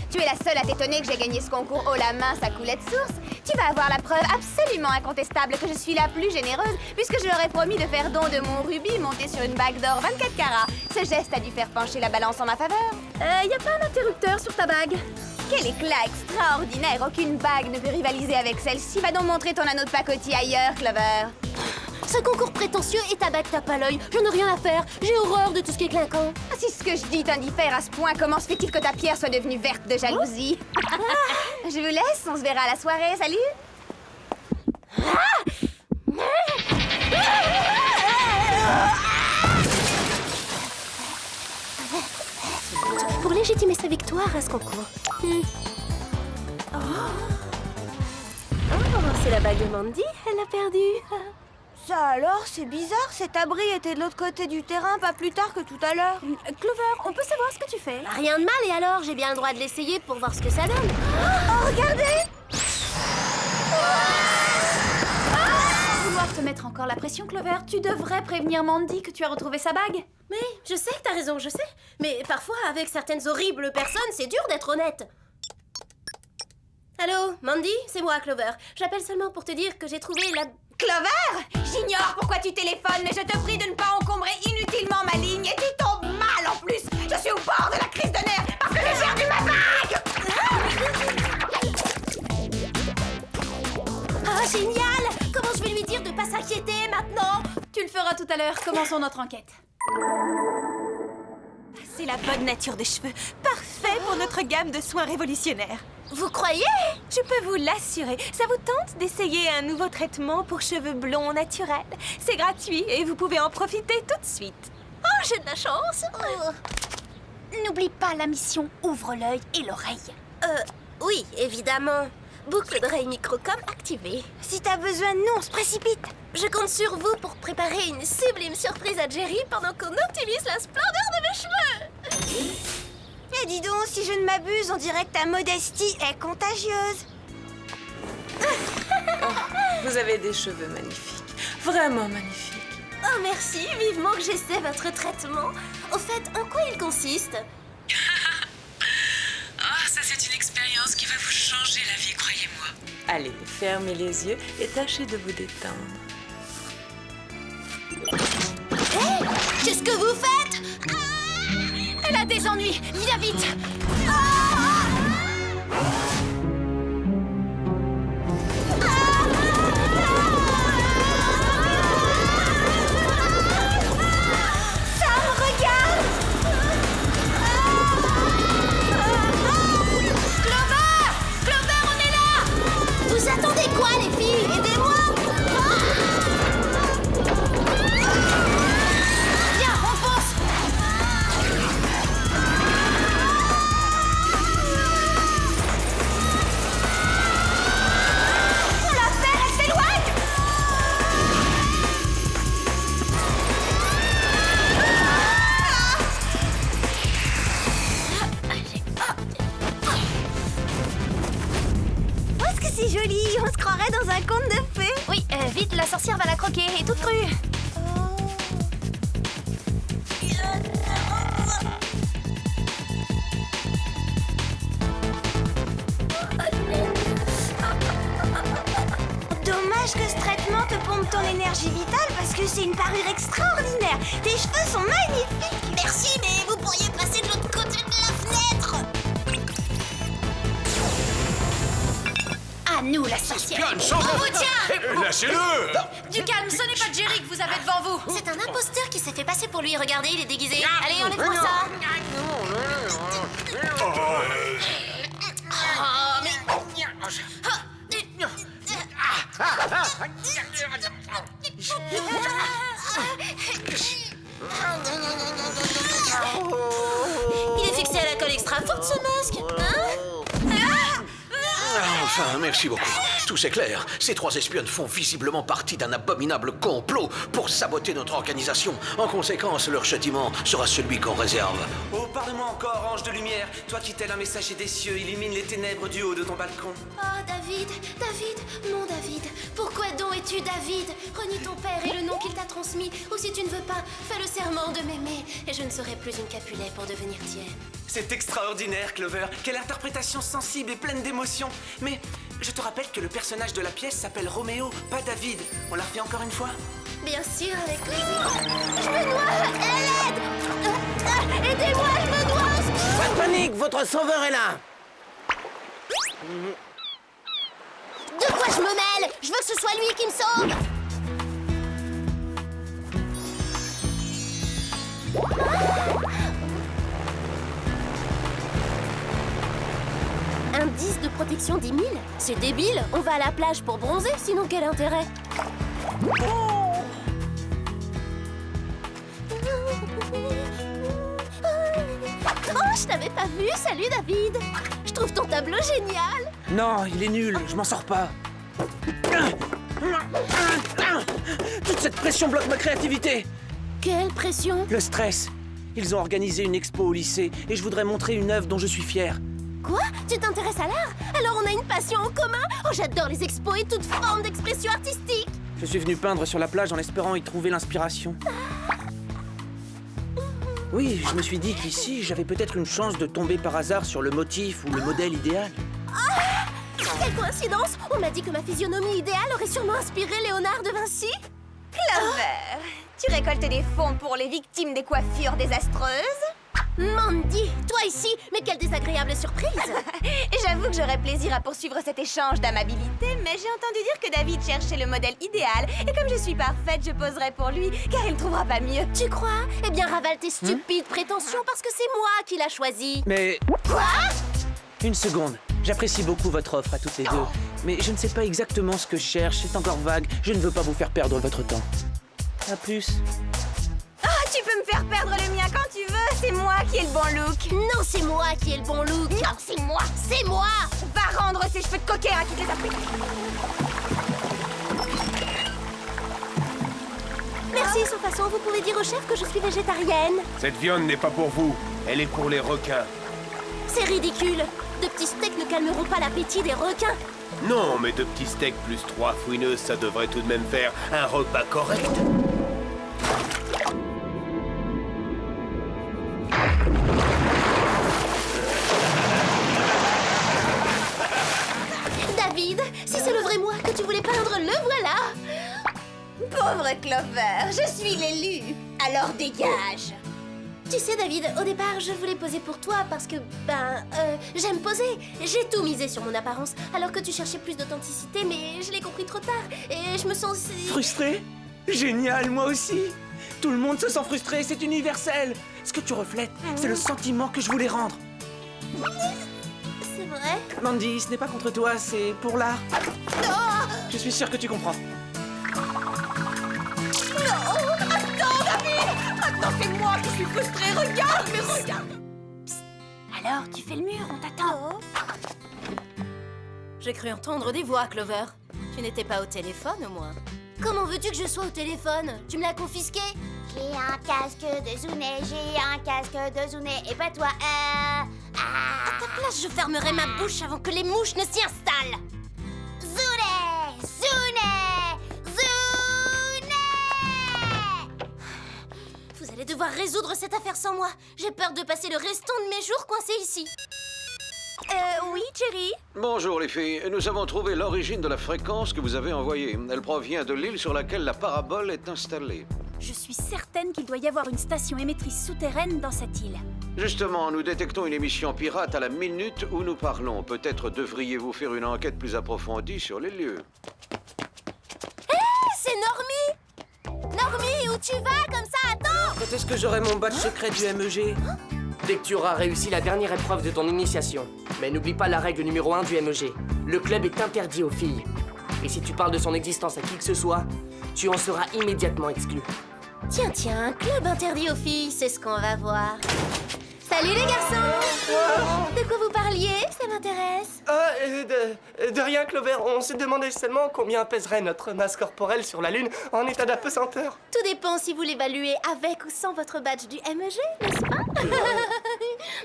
Tu es la seule à t'étonner que j'ai gagné ce concours haut la main, ça coulait de source. Tu vas avoir la preuve absolument incontestable que je suis la plus généreuse, puisque je leur ai promis de faire don de mon rubis monté sur une bague d'or 24 carats. Ce geste a dû faire pencher la balance en ma faveur. Y a pas un interrupteur sur ta bague? Quel éclat extraordinaire! Aucune bague ne peut rivaliser avec celle-ci. Va donc montrer ton anneau de pacotille ailleurs, Clover. Ce concours prétentieux et ta bague tape à l'œil. J'en ai rien à faire. J'ai horreur de tout ce qui est clinquant. Ah, si ce que je dis t'indiffère à ce point, comment se fait-il que ta pierre soit devenue verte de jalousie? Je vous laisse, on se verra à la soirée, salut! Pour légitimer sa victoire à ce concours. Oh, c'est la bague de Mandy. Elle l'a perdue. Ça alors, c'est bizarre, cet abri était de l'autre côté du terrain pas plus tard que tout à l'heure. Clover, on peut savoir ce que tu fais? Rien de mal, et alors? J'ai bien le droit de l'essayer pour voir ce que ça donne. Oh, regardez! Vouloir te mettre encore la pression, Clover, tu devrais prévenir Mandy que tu as retrouvé sa bague. Mais je sais que t'as raison, je sais. Mais parfois, avec certaines horribles personnes, c'est dur d'être honnête. Allô, Mandy? C'est moi, Clover. J'appelle seulement pour te dire que j'ai trouvé la... Clover! J'ignore pourquoi tu téléphones, mais je te prie de ne pas encombrer inutilement ma ligne et tu tombes mal en plus! Je suis au bord de la crise de nerfs parce que j'ai perdu ma bague! Ah, génial! Comment je vais lui dire de pas s'inquiéter maintenant? Tu le feras tout à l'heure. Commençons notre enquête. C'est la bonne nature de cheveux. Parfait pour notre gamme de soins révolutionnaires. Vous croyez? Je peux vous l'assurer. Ça vous tente d'essayer un nouveau traitement pour cheveux blonds naturels? C'est gratuit et vous pouvez en profiter tout de suite. Oh, j'ai de la chance! N'oublie pas la mission. Ouvre l'œil et l'oreille. Oui, évidemment. Boucle d'oreille microcom activée. Si t'as besoin de nous, on se précipite! Je compte sur vous pour préparer une sublime surprise à Jerry pendant qu'on optimise la splendeur de mes cheveux. Eh dis donc, si je ne m'abuse, on dirait que ta modestie est contagieuse. Vous avez des cheveux magnifiques. Vraiment magnifiques. Oh, merci. Vivement que j'essaie votre traitement. Au fait, en quoi il consiste? Ah, ça c'est une expérience qui va vous changer la vie, croyez-moi. Allez, fermez les yeux et tâchez de vous détendre. Hé! Qu'est-ce que vous faites? Elle a des ennuis. Viens vite. Vous attendez quoi, les filles? Aidez-moi! Viens, on fonce. On l'a fait, elle s'éloigne! Oh, est-ce que c'est joli? On se croirait dans un conte de fées. Oui, vite, la sorcière va la croquer, et toute crue. Dommage que ce traitement te pompe ton énergie vitale parce que c'est une parure extraordinaire. Tes cheveux sont magnifiques. Merci, mais vous pourriez passer de l'autre côté de la fenêtre! À nous, la sorcière. Espionne, sans On vous tient! Lâchez-le! Du calme, ce n'est pas Jerry que vous avez devant vous. C'est un imposteur qui s'est fait passer pour lui. Regardez, il est déguisé. Allez, enlève-moi ça! Il est fixé à la colle extra forte, ce masque, hein? Enfin, merci beaucoup. Tout c'est clair. Ces trois espionnes font visiblement partie d'un abominable complot pour saboter notre organisation. En conséquence, leur châtiment sera celui qu'on réserve. Oh, parle-moi encore, ange de lumière. Toi qui tel un messager des cieux, illumine les ténèbres du haut de ton balcon. Oh, David, mon David, pourquoi donc es-tu David? Renie ton père et le nom qu'il t'a transmis, ou si tu ne veux pas, fais le serment de m'aimer, et je ne serai plus une Capulet pour devenir tienne. C'est extraordinaire, Clover. Quelle interprétation sensible et pleine d'émotion. Mais je te rappelle que le personnage de la pièce s'appelle Roméo, pas David. On la refait encore une fois? Bien sûr, avec plaisir. Je me noie! Aide! Aidez-moi, je me noie! Au secours! Pas de panique, votre sauveur est là. De quoi je me mêle? Je veux que ce soit lui qui me sauve! Un 10 de protection 10 000? C'est débile! On va à la plage pour bronzer, sinon quel intérêt? Oh, je t'avais pas vu! Salut David! Je trouve ton tableau génial! Non, il est nul, je m'en sors pas. Toute cette pression bloque ma créativité. Quelle pression! Le stress. Ils ont organisé une expo au lycée et je voudrais montrer une œuvre dont je suis fier. Quoi? Tu t'intéresses à l'art? Alors on a une passion en commun? Oh, j'adore les expos et toute forme d'expression artistique! Je suis venu peindre sur la plage en espérant y trouver l'inspiration. Oui, je me suis dit qu'ici, j'avais peut-être une chance de tomber par hasard sur le motif ou le modèle idéal. Quelle coïncidence! On m'a dit que ma physionomie idéale aurait sûrement inspiré Léonard de Vinci? Clover, tu récoltes des fonds pour les victimes des coiffures désastreuses? Mandy, toi ici, mais quelle désagréable surprise! J'avoue que j'aurais plaisir à poursuivre cet échange d'amabilité, mais j'ai entendu dire que David cherchait le modèle idéal, et comme je suis parfaite, je poserai pour lui, car il ne trouvera pas mieux. Tu crois? Eh bien, ravale tes stupides prétentions parce que c'est moi qui l'a choisi. Mais... Quoi? Une seconde. J'apprécie beaucoup votre offre à toutes les deux, mais je ne sais pas exactement ce que je cherche, c'est encore vague. Je ne veux pas vous faire perdre votre temps. À plus. Ah, tu peux me faire perdre le mien quand tu veux, c'est moi qui ai le bon look. Non, c'est moi qui ai le bon look. Non, c'est moi. C'est moi! Va rendre ces cheveux de coquin à qui te les a pris. Merci, sans façon, vous pouvez dire au chef que je suis végétarienne. Cette viande n'est pas pour vous, elle est pour les requins. C'est ridicule. De petits steaks ne calmeront pas l'appétit des requins. Non, mais 2 petits steaks plus 3 fouineuses, ça devrait tout de même faire un repas correct. David, si c'est le vrai moi que tu voulais peindre, le voilà. Pauvre Clover, je suis l'élu. Alors dégage. Tu sais, David, au départ, je voulais poser pour toi parce que, j'aime poser. J'ai tout misé sur mon apparence, alors que tu cherchais plus d'authenticité, mais je l'ai compris trop tard, et je me sens si... Frustré? Génial, moi aussi. Tout le monde se sent frustré, c'est universel. Ce que tu reflètes, c'est le sentiment que je voulais rendre. C'est vrai? Mandy, ce n'est pas contre toi, c'est pour l'art. Je suis sûr que tu comprends. Maintenant c'est moi qui suis frustrée, regarde, mais regarde. Alors, tu fais le mur, on t'attend. J'ai cru entendre des voix, Clover. Tu n'étais pas au téléphone, au moins. Comment veux-tu que je sois au téléphone? Tu me l'as confisqué? J'ai un casque de Zounet, j'ai un casque de Zounet, et pas toi, À ta place, je fermerai ma bouche avant que les mouches ne s'y installent. Zounet, Zounet, Zounet! Vous allez devoir résoudre cette affaire sans moi. J'ai peur de passer le restant de mes jours coincé ici. Oui, Jerry? Bonjour les filles, nous avons trouvé l'origine de la fréquence que vous avez envoyée. Elle provient de l'île sur laquelle la parabole est installée. Je suis certaine qu'il doit y avoir une station émettrice souterraine dans cette île. Justement, nous détectons une émission pirate à la minute où nous parlons. Peut-être devriez-vous faire une enquête plus approfondie sur les lieux. C'est Normie! Normie, où tu vas comme ça? Attends! Quand est-ce que j'aurai mon badge secret du MEG? Dès que tu auras réussi la dernière épreuve de ton initiation. Mais n'oublie pas la règle numéro 1 du MEG. Le club est interdit aux filles. Et si tu parles de son existence à qui que ce soit, tu en seras immédiatement exclu. Tiens, un club interdit aux filles, c'est ce qu'on va voir. Salut les garçons! De quoi vous parliez? Ça m'intéresse. De rien, Clover. On se demandait seulement combien pèserait notre masse corporelle sur la Lune en état d'apesanteur. Tout dépend si vous l'évaluez avec ou sans votre badge du MEG, n'est-ce pas?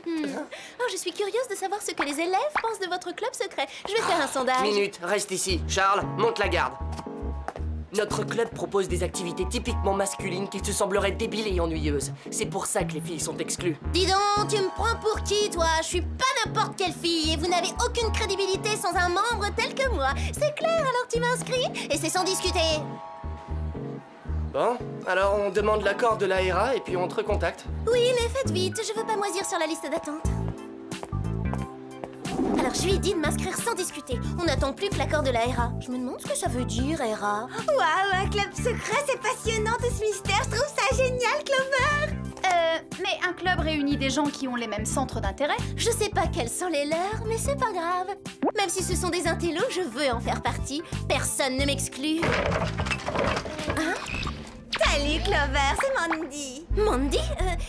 Oh, je suis curieuse de savoir ce que les élèves pensent de votre club secret. Je vais faire un sondage. Minute, reste ici. Charles, monte la garde. Notre club propose des activités typiquement masculines qui te sembleraient débiles et ennuyeuses. C'est pour ça que les filles sont exclues. Dis donc, tu me prends pour qui, toi? Je suis pas n'importe quelle fille et vous n'avez aucune crédibilité sans un membre tel que moi. C'est clair, alors tu m'inscris et c'est sans discuter. Bon, alors on demande l'accord de l'AERA et puis on te recontacte. Oui, mais faites vite, je veux pas moisir sur la liste d'attente. Alors je lui ai dit de m'inscrire sans discuter. On n'attend plus que l'accord de l'AERA. Je me demande ce que ça veut dire, ERA. Waouh, un club secret, c'est passionnant tout ce mystère. Je trouve ça génial, Clover. Mais un club réunit des gens qui ont les mêmes centres d'intérêt. Je sais pas quels sont les leurs, mais c'est pas grave. Même si ce sont des intellos, je veux en faire partie. Personne ne m'exclut. Hein? Salut, Clover, c'est Mandy. Mandy?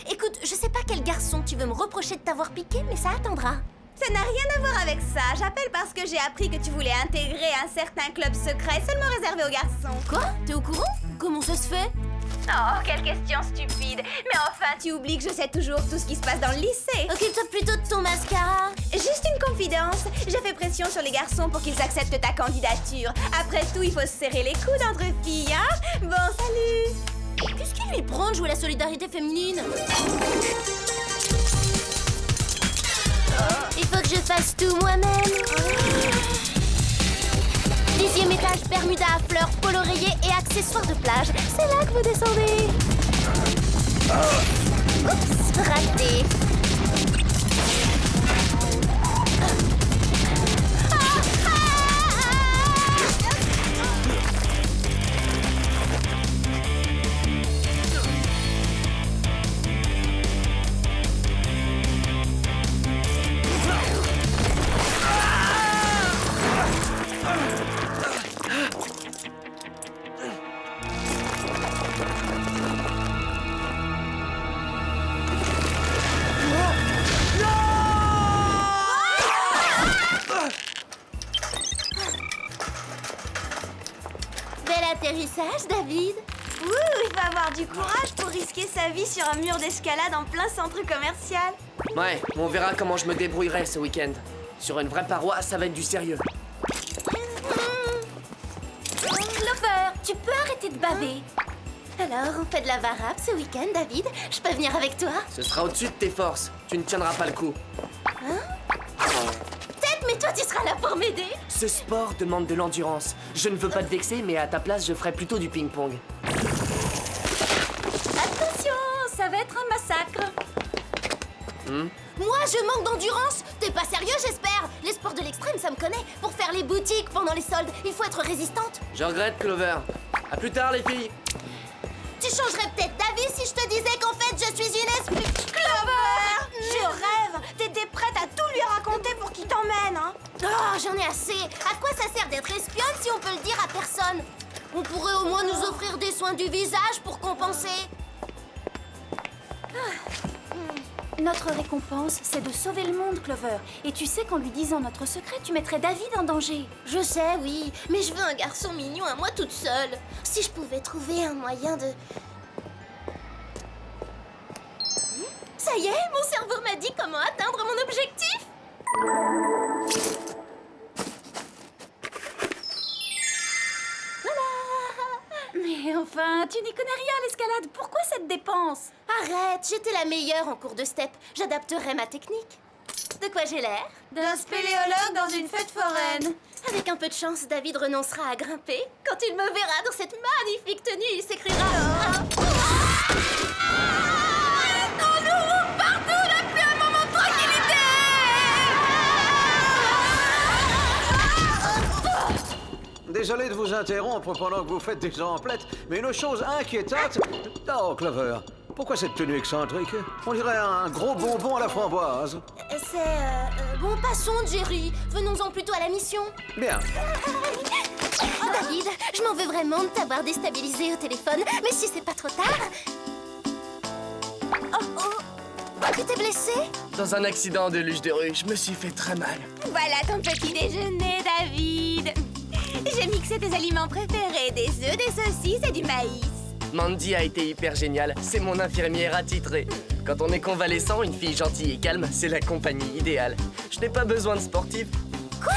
Écoute, je sais pas quel garçon tu veux me reprocher de t'avoir piqué, mais ça attendra. Ça n'a rien à voir avec ça. J'appelle parce que j'ai appris que tu voulais intégrer un certain club secret seulement réservé aux garçons. Quoi? T'es au courant? Comment ça se fait? Oh, quelle question stupide. Mais enfin, tu oublies que je sais toujours tout ce qui se passe dans le lycée. Occupe-toi plutôt de ton mascara. Juste une confidence. J'ai fait pression sur les garçons pour qu'ils acceptent ta candidature. Après tout, il faut se serrer les coudes entre filles, hein? Bon, salut. Qu'est-ce qui lui prend de jouer la solidarité féminine? Il faut que je fasse tout moi-même. 10e étage, Bermuda à fleurs, pôle oreiller et accessoires de plage. C'est là que vous descendez. Oups, raté. Atterrissage, David. Ouh, il faut avoir du courage pour risquer sa vie sur un mur d'escalade en plein centre commercial. Ouais, on verra comment je me débrouillerai ce week-end. Sur une vraie paroi, ça va être du sérieux. Clover, tu peux arrêter de baver. Alors, on fait de la varap ce week-end, David? Je peux venir avec toi? Ce sera au-dessus de tes forces. Tu ne tiendras pas le coup. Mais toi, tu seras là pour m'aider. Ce sport demande de l'endurance. Je ne veux pas te vexer, mais à ta place, je ferai plutôt du ping-pong. Attention, ça va être un massacre. Moi, je manque d'endurance. T'es pas sérieux, j'espère? Les sports de l'extrême, ça me connaît. Pour faire les boutiques pendant les soldes, il faut être résistante. Je regrette, Clover. À plus tard, les filles. Tu changerais peut-être d'avis si je te disais qu'en fait, je suis une esprit... Clover! Je rêve! T'étais prête à tout lui raconter pour qu'il t'emmène, hein? Oh, j'en ai assez. À quoi ça sert d'être espionne si on peut le dire à personne? On pourrait au moins nous offrir des soins du visage pour compenser. Notre récompense, c'est de sauver le monde, Clover. Et tu sais qu'en lui disant notre secret, tu mettrais David en danger. Je sais, oui, mais je veux un garçon mignon à moi toute seule. Si je pouvais trouver un moyen de... Ça y est, mon cerveau m'a dit comment atteindre mon objectif. Mais enfin, tu n'y connais rien à l'escalade. Pourquoi cette dépense? Arrête, j'étais la meilleure en cours de step. J'adapterai ma technique. De quoi j'ai l'air? D'un spéléologue dans une fête foraine. Avec un peu de chance, David renoncera à grimper. Quand il me verra dans cette magnifique tenue, il s'écriera... On ouvre partout, n'a plus un moment de tranquillité. Désolé de vous interrompre pendant que vous faites des emplettes, mais une chose inquiétante... Oh, Clover, pourquoi cette tenue excentrique? On dirait un gros bonbon à la framboise. Bon, passons, Jerry. Venons-en plutôt à la mission. Bien. Oh, David, je m'en veux vraiment de t'avoir déstabilisé au téléphone, mais si c'est pas trop tard... Tu t'es blessé? Dans un accident de luge de rue, je me suis fait très mal. Voilà ton petit déjeuner, David. J'ai mixé tes aliments préférés, des œufs, des saucisses et du maïs. Mandy a été hyper géniale, c'est mon infirmière attitrée. Quand on est convalescent, une fille gentille et calme, c'est la compagnie idéale. Je n'ai pas besoin de sportif. Quoi?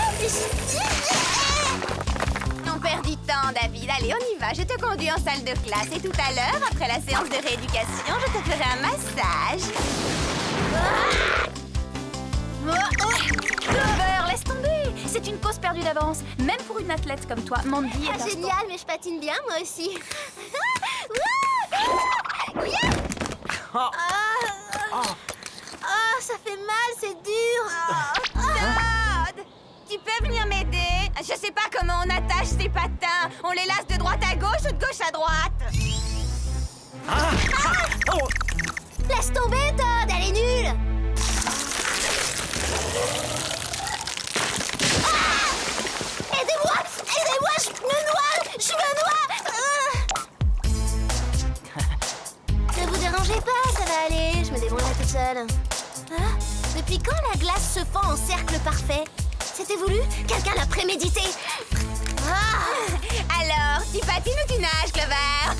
On perd du temps, David. Allez, on y va. Je te conduis en salle de classe. Et tout à l'heure, après la séance de rééducation, je te ferai un massage. Clover, laisse tomber. C'est une cause perdue d'avance. Même pour une athlète comme toi, Mandy est un sport. Génial, mais je patine bien, moi aussi. Ça fait mal, c'est dur. Todd, tu peux venir m'aider? Je sais pas comment on attache ces patins. On les lace de droite à gauche ou de gauche à droite? Laisse tomber, Todd, elle est nulle. Aidez-moi, aidez-moi, je me noie. Ne vous dérangez pas, ça va aller, je me débrouillerai toute seule. Depuis quand la glace se fend en cercle parfait? C'était voulu? Quelqu'un l'a prémédité? Alors, tu patines ou tu nages, Clover?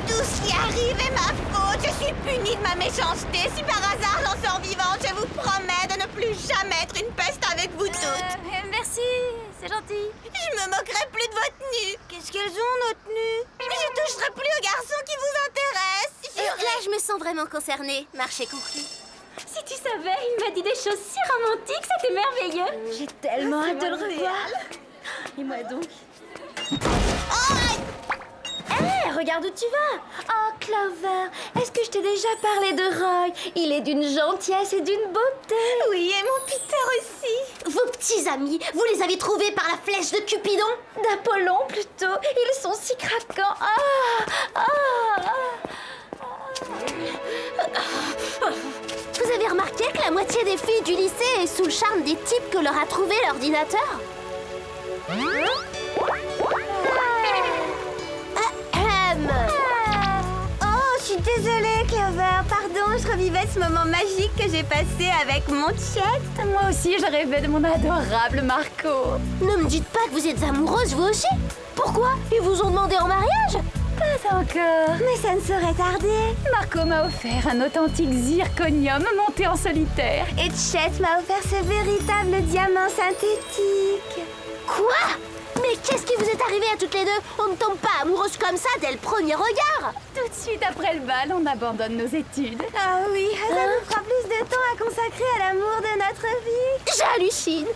Tout ce qui arrive est ma faute. Je suis punie de ma méchanceté. Si par hasard j'en sors vivante, je vous promets de ne plus jamais être une peste avec vous toutes. Merci, c'est gentil. Je me moquerai plus de votre tenue. Qu'est-ce qu'elles ont, nos tenues? Je toucherai plus aux garçons qui vous intéressent. Là, je me sens vraiment concernée. Marché conclu. Si tu savais, il m'a dit des choses si romantiques, c'était merveilleux. J'ai tellement hâte de le revoir. Et moi donc. Hé, regarde où tu vas. Oh, Clover, est-ce que je t'ai déjà parlé de Roy? Il est d'une gentillesse et d'une beauté. Oui, et mon Peter aussi. Vos petits amis, vous les avez trouvés par la flèche de Cupidon? D'Apollon, plutôt. Ils sont si craquants. Vous avez remarqué que la moitié des filles du lycée est sous le charme des types que leur a trouvé l'ordinateur? Oh, je suis désolée, Clover. Pardon, je revivais ce moment magique que j'ai passé avec mon Chet. Moi aussi, je rêvais de mon adorable Marco. Ne me dites pas que vous êtes amoureuse, vous aussi? Pourquoi? Ils vous ont demandé en mariage? Pas encore. Mais ça ne saurait tarder. Marco m'a offert un authentique zirconium monté en solitaire. Et Chet m'a offert ce véritable diamant synthétique. Quoi? Mais qu'est-ce qui vous est arrivé à toutes les deux? On ne tombe pas amoureuse comme ça dès le premier regard. Tout de suite après le bal, on abandonne nos études. Ah oui, ça nous fera plus de temps à consacrer à l'amour de notre vie. J'hallucine.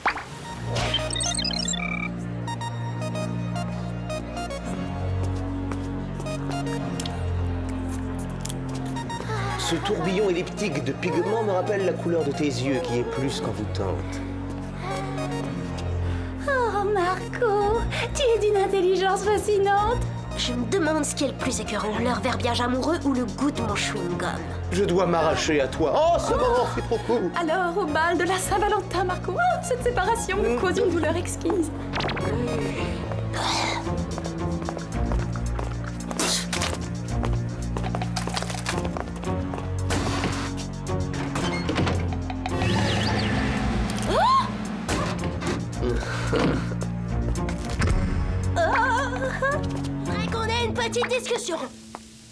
Ce tourbillon elliptique de pigments me rappelle la couleur de tes yeux qui est plus qu'envoûtante. Oh, Marco, tu es d'une intelligence fascinante. Je me demande ce qui est le plus écœurant, leur verbiage amoureux ou le goût de mon chewing-gum. Je dois m'arracher à toi. Oh, ce moment fait trop court. Alors, au bal de la Saint-Valentin, Marco, cette séparation me cause une douleur exquise. Faudrait qu'on ait une petite discussion.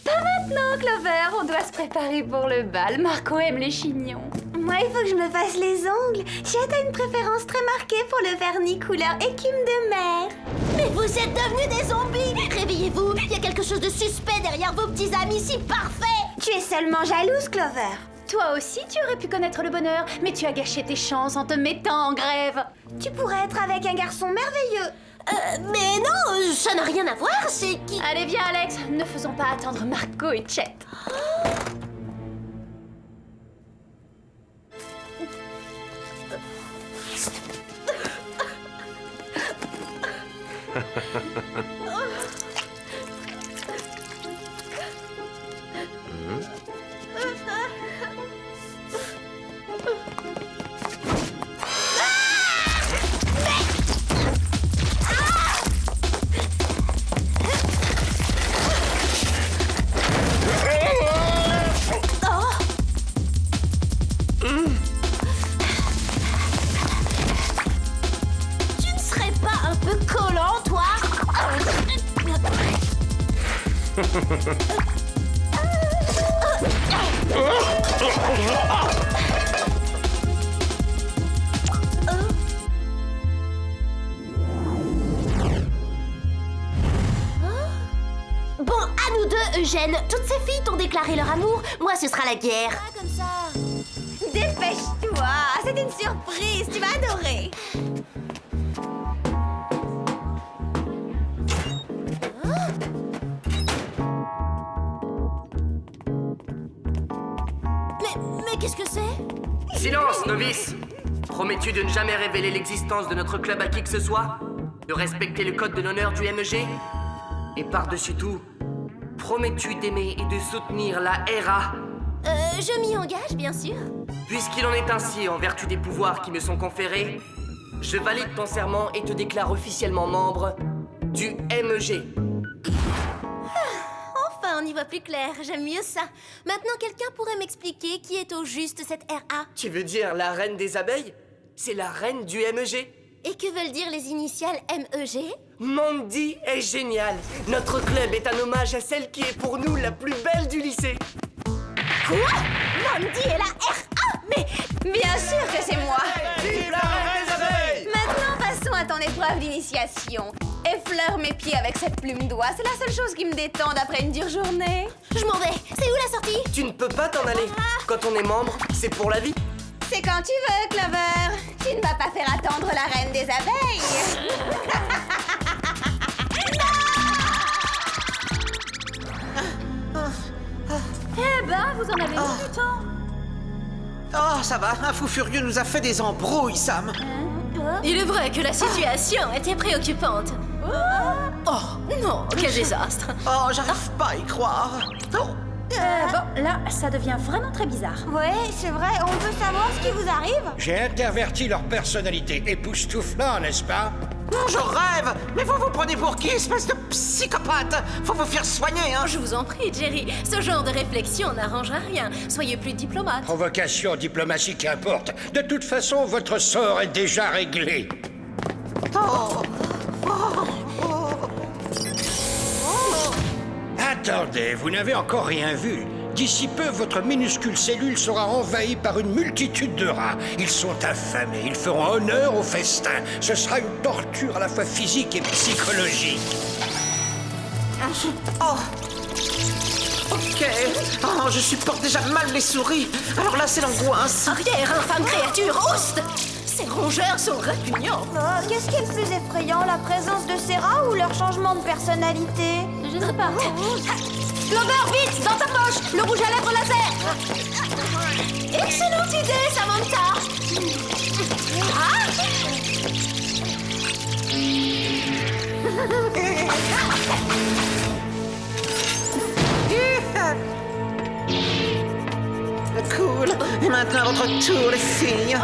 Pas maintenant, Clover. On doit se préparer pour le bal. Marco aime les chignons. Moi, il faut que je me fasse les ongles. Chet a une préférence très marquée pour le vernis couleur écume de mer. Mais vous êtes devenus des zombies. Réveillez-vous, il y a quelque chose de suspect derrière vos petits amis si parfaits. Tu es seulement jalouse, Clover. Toi aussi, tu aurais pu connaître le bonheur, mais tu as gâché tes chances en te mettant en grève. Tu pourrais être avec un garçon merveilleux. Mais non, ça n'a rien à voir, c'est qui... Allez, viens, Alex. Ne faisons pas attendre Marco et Chet. Tu ne serais pas un peu collant, toi? Eugène, toutes ces filles t'ont déclaré leur amour. Moi, ce sera la guerre. Pas comme ça. Dépêche-toi, c'est une surprise, tu vas adorer. Mais qu'est-ce que c'est? Silence, novice! Promets-tu de ne jamais révéler l'existence de notre club à qui que ce soit? De respecter le code de l'honneur du MEG? Et par-dessus tout, promets-tu d'aimer et de soutenir la RA? Je m'y engage, bien sûr. Puisqu'il en est ainsi en vertu des pouvoirs qui me sont conférés, je valide ton serment et te déclare officiellement membre du MEG. Enfin, on y voit plus clair. J'aime mieux ça. Maintenant, quelqu'un pourrait m'expliquer qui est au juste cette RA? Tu veux dire la reine des abeilles? C'est la reine du MEG. Et que veulent dire les initiales MEG? Mandy est géniale. Notre club est un hommage à celle qui est pour nous la plus belle du lycée. Quoi? Mandy est la RA? Mais bien sûr que c'est moi. Vive la reine des abeilles! Maintenant, passons à ton épreuve d'initiation. Effleure mes pieds avec cette plume d'oie. C'est la seule chose qui me détende après une dure journée. Je m'en vais. C'est où la sortie? Tu ne peux pas t'en aller. Quand on est membre, c'est pour la vie. C'est quand tu veux, Clover. Tu ne vas pas faire attendre la reine des abeilles. Eh ben, vous en avez eu du temps. Oh, ça va, un fou furieux nous a fait des embrouilles, Sam. Il est vrai que la situation était préoccupante. Oh, non, quel désastre. Oh, j'arrive pas à y croire. Oh. Bon, là, ça devient vraiment très bizarre. Ouais, c'est vrai. On peut savoir ce qui vous arrive? J'ai interverti leur personnalité époustouflant, n'est-ce pas? Je rêve. Mais vous vous prenez pour qui, espèce de psychopathe? Faut vous faire soigner, hein. Je vous en prie, Jerry. Ce genre de réflexion n'arrangera rien. Soyez plus diplomate. Provocation, diplomatie, qu'importe. De toute façon, votre sort est déjà réglé. Attendez, vous n'avez encore rien vu. D'ici peu, votre minuscule cellule sera envahie par une multitude de rats. Ils sont affamés, ils feront honneur au festin. Ce sera une torture à la fois physique et psychologique. Oh. Ok. Oh, je supporte déjà mal les souris. Alors là, c'est l'angoisse. Arrière, infâme créature, oust! Ces rongeurs sont répugnants. Oh, qu'est-ce qui est le plus effrayant, la présence de ces rats ou leur changement de personnalité? Je ne sais pas. Clover, vite, dans ta poche, le rouge à lèvres laser. Excellente idée, Samantha. Cool. Et maintenant, votre tour, les filles.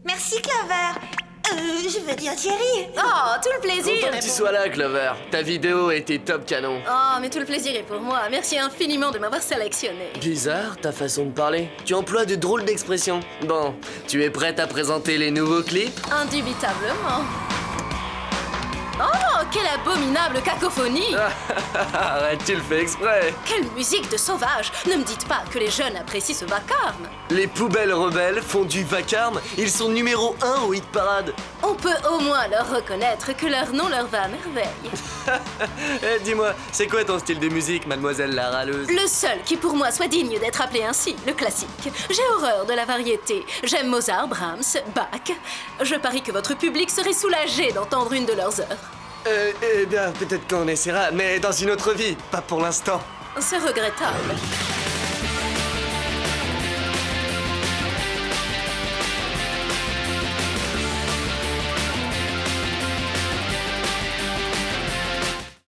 Merci, Clover. Je veux dire Thierry. Oh, tout le plaisir. Content que tu sois là, Clover. Ta vidéo était top canon. Oh, mais tout le plaisir est pour moi. Merci infiniment de m'avoir sélectionné. Bizarre, ta façon de parler. Tu emploies de drôles d'expressions. Bon, tu es prête à présenter les nouveaux clips? Indubitablement. Oh, quelle abominable cacophonie! Arrête, tu le fais exprès. Quelle musique de sauvage! Ne me dites pas que les jeunes apprécient ce vacarme. Les poubelles rebelles font du vacarme. Ils sont numéro 1 au hit parade. On peut au moins leur reconnaître que leur nom leur va à merveille. Eh, dis-moi, c'est quoi ton style de musique, mademoiselle la râleuse? Le seul qui pour moi soit digne d'être appelé ainsi, le classique. J'ai horreur de la variété. J'aime Mozart, Brahms, Bach. Je parie que votre public serait soulagé d'entendre une de leurs œuvres. Eh bien, peut-être qu'on essaiera, mais dans une autre vie, pas pour l'instant. C'est regrettable.